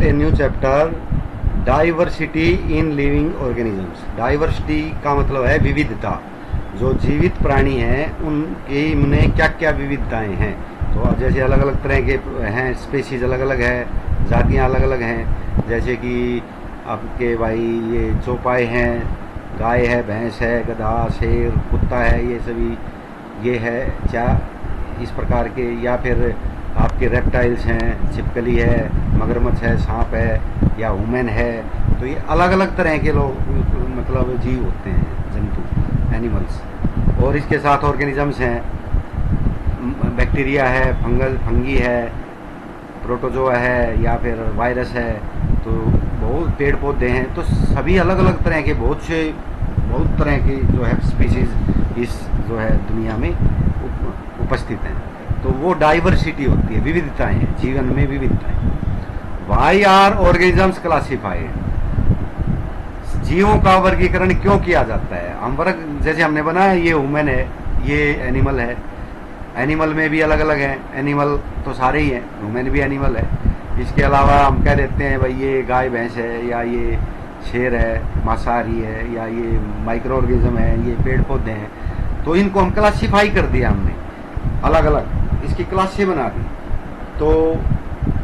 a new chapter, diversity in living organisms. Diversity का मतलब है विविधता। जो जीवित प्राणी हैं उनके में क्या क्या विविधताएं हैं। तो जैसे अलग अलग तरह के हैं, स्पेसीज अलग अलग है, जातियां अलग अलग हैं। जैसे कि आपके भाई ये चौपाई हैं, गाय है, भैंस है, गधा, शेर, कुत्ता है, ये सभी ये है क्या इस प्रकार के। या फिर आपके रेप्टाइल्स हैं, छिपकली है, मगरमच्छ है, सांप है, या वुमेन है। तो ये अलग अलग तरह के लोग मतलब जीव होते हैं, जंतु, एनिमल्स। और इसके साथ ऑर्गेनिजम्स हैं, बैक्टीरिया है, फंगी है, प्रोटोजोआ है, या फिर वायरस है। तो बहुत पेड़ पौधे हैं। तो सभी अलग अलग तरह के बहुत तरह की जो है स्पीशीज इस जो है दुनिया में उपस्थित हैं। तो वो डाइवर्सिटी होती है, विविधताएं हैं, जीवन में विविधताएं। Why are organisms classified. जीवों का वर्गीकरण क्यों किया जाता है? हम वर्ग जैसे हमने बनाया, ये ह्यूमन है, ये एनिमल है। एनिमल में भी अलग अलग हैं, एनिमल तो सारे ही हैं, ह्यूमन भी एनिमल है। इसके अलावा हम कह देते हैं भाई ये गाय भैंस है, या ये शेर है, मांसाहारी है, या ये माइक्रो ऑर्गेनिज्म है, ये पेड़ पौधे हैं। तो इनको हम क्लासीफाई कर दिया हमने, अलग अलग इसकी क्लासें बना दी। तो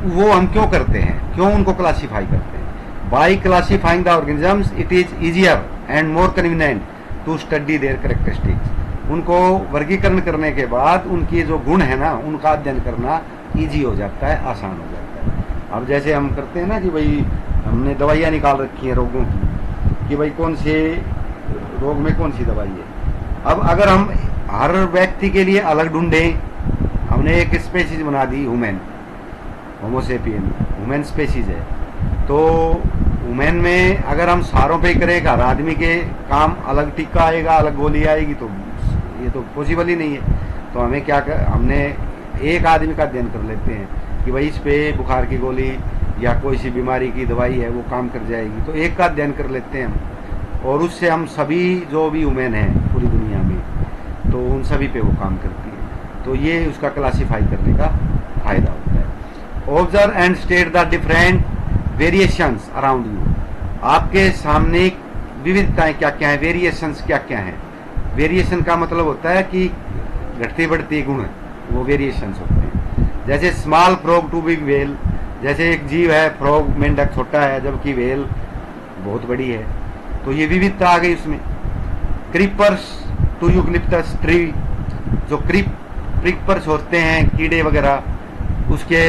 वो हम क्यों करते हैं, क्यों उनको क्लासीफाई करते हैं? By classifying the organisms it is easier and more convenient to study their characteristics. उनको वर्गीकरण करने के बाद उनकी जो गुण है ना, उनका अध्ययन करना ईजी हो जाता है, आसान हो जाता है। अब जैसे हम करते हैं ना कि भाई हमने दवाइयाँ निकाल रखी हैं रोगों की, कि भाई कौन से रोग में कौन सी दवाई है। अब अगर हम हर व्यक्ति के लिए अलग ढूंढें, हमने एक स्पेसीज बना दी ह्यूमन, होमोसेपियन ह्यूमन स्पेसीज है। तो ह्यूमन में अगर हम सारों पे करें, हर आदमी के काम अलग टीका आएगा, अलग गोली आएगी, तो ये तो पॉसिबल ही नहीं है। तो हमें क्या हमने एक आदमी का अध्ययन कर लेते हैं कि भाई इस पे बुखार की गोली या कोई सी बीमारी की दवाई है वो काम कर जाएगी। तो एक का अध्ययन कर लेते हैं हम, और उससे हम सभी जो भी ह्यूमन हैं पूरी दुनिया में, तो उन सभी पे वो काम करती है। तो ये उसका क्लासीफाई करने का फायदा होता है। Observe and state the different variations around you. आपके सामने विविधताएं क्या क्या है, वेरिएशंस क्या क्या है। वेरिएशन का मतलब होता है कि घटती बढ़ती गुण, वो वेरिएशंस होते हैं। जैसे small frog to big whale, जैसे एक जीव है फ्रॉग, मेंढक छोटा है, जबकि व्हेल बहुत बड़ी है। तो ये विविधता आ गई उसमें। क्रीपर्स टू यूकलिप्टस ट्री, जो क्रीपर्स होते हैं कीड़े वगैरह, उसके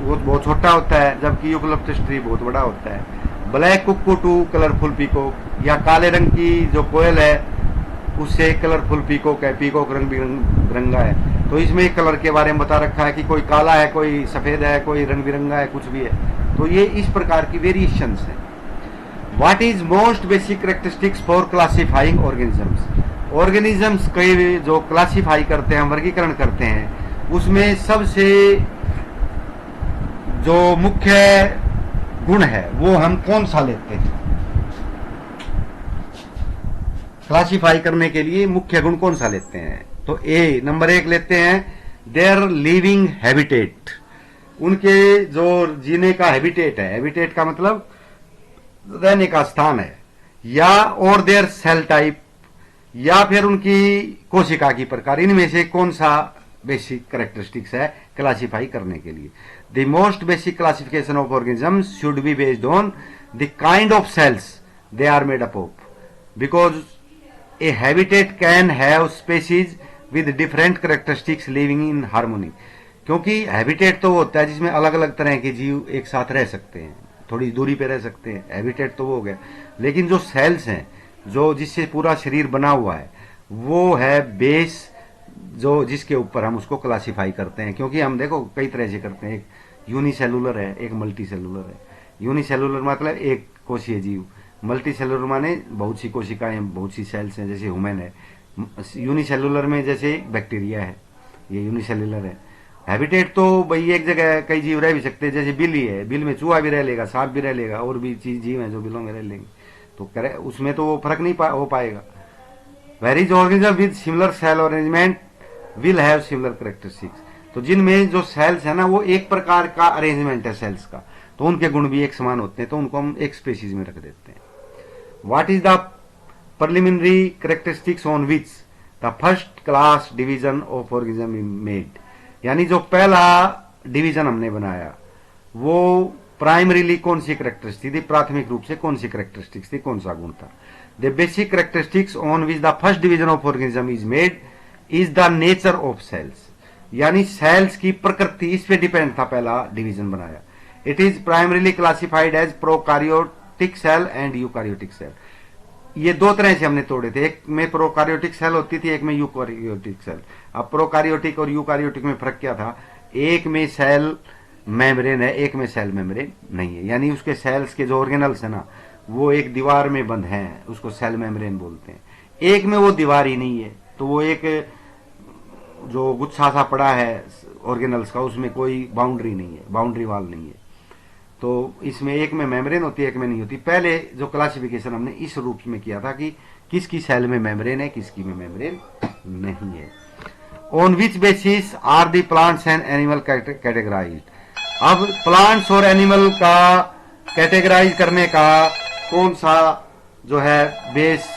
वो बहुत छोटा होता है, जबकि यूकलिप्टस ट्री बहुत बड़ा होता है। Black cuckoo to colourful peacock, या काले रंग की जो कोयल है उससे कलरफुल पीकॉक है, पीकॉक रंग बिरंगा है। तो इसमें कलर के बारे में बता रखा है कि कोई काला है, कोई सफेद है, कोई रंग बिरंगा है, कुछ भी है। तो ये इस प्रकार की वेरिएशंस है। What is most basic characteristics for classifying organisms. Organisms के जो क्लासीफाई करते हैं, वर्गीकरण करते हैं, उसमें सबसे जो मुख्य गुण है वो हम कौन सा लेते हैं? क्लासीफाई करने के लिए मुख्य गुण कौन सा लेते हैं? तो ए नंबर 1 लेते हैं देयर लिविंग हैबिटेट। उनके जो जीने का हैबिटेट है, हैबिटेट का मतलब रहने का स्थान है, या और देयर सेल टाइप, या फिर उनकी कोशिका की प्रकार। इनमें से कौन सा बेसिक कैरेक्टरिस्टिक्स है क्लासीफाई करने के लिए? The most basic classification of organisms should be based on the kind of cells they are made up of, because a habitat can have species with different characteristics living in harmony. क्योंकि habitat तो वो होता है जिसमें अलग अलग तरह के जीव एक साथ रह सकते हैं, थोड़ी दूरी पे रह सकते हैं, हैबिटेट तो वो हो गया। लेकिन जो सेल्स हैं, जो जिससे पूरा शरीर बना हुआ है, वो है बेस, जो जिसके ऊपर हम उसको क्लासीफाई करते हैं। क्योंकि हम देखो कई तरह से करते हैं, एक यूनिसेलुलर है, एक मल्टी सेलुलर है। यूनिसेलुलर मतलब एक कोशीय जीव, मल्टी सेलुलर माने बहुत सी कोशिकाएं, बहुत सी सेल्स हैं, जैसे ह्यूमन है। यूनिसेलुलर में जैसे बैक्टीरिया है, ये यूनिसेलुलर है। हैबिटेट तो भाई एक जगह कई जीव रह भी सकते हैं, जैसे बिल ही है, बिल में चूहा भी रह लेगा, सांप भी रह लेगा, और भी चीज जीव हैं जो बिलों में रह लेंगे। तो उसमें तो वो फर्क नहीं हो पाएगा। Varies organism with similar cell arrangement will have similar characteristics. तो जिनमें जो सेल्स है ना, वो एक प्रकार का अरेंजमेंट है सेल्स का, तो उनके गुण भी एक समान होते हैं, तो उनको हम एक स्पेसीज में रख देते हैं। What is the preliminary characteristics on which the first class division of organism made, यानी जो पहला डिवीजन हमने बनाया वो प्राइमरीली कौन सी कैरेक्टरिस्टिक थी, प्राथमिक रूप से कौन सी कैरेक्टरिस्टिक्स थी, कौन सा गुण था। The basic characteristics on which the first division of organism is made is the nature of cells, यानी सेल्स की प्रकृति, इस पे डिपेंड था पहला डिवीजन बनाया। It is primarily classified as prokaryotic cell and eukaryotic cell. ये दो तरह से हमने तोड़े थे, एक में प्रोकारियोटिक सेल होती थी, एक में यूकारियोटिक सेल। अब प्रोकारियोटिक और यूकारियोटिक में फर्क क्या था, एक में सेल मेम्ब्रेन है, एक में सेल मेम्ब्रेन नहीं है, यानी उसके सेल्स के जो ऑर्गेनल्स है ना वो एक दीवार में बंद हैं, उसको सेल मेम्ब्रेन बोलते हैं। एक में वो दीवार ही नहीं है, तो वो एक जो गुच्छा सा पड़ा है ऑर्गेनल्स का, उसमें कोई बाउंड्री नहीं है, बाउंड्री वाल नहीं है। तो इसमें एक में मेम्ब्रेन होती है, एक में नहीं होती। पहले जो क्लासिफिकेशन हमने इस रूप में किया था कि किसकी सेल में मेम्ब्रेन है, किसकी में मेम्ब्रेन नहीं है। On which basis are the plants and animal categorized. अब प्लांट्स और एनिमल का कैटेगराइज करने का कौन सा जो है बेस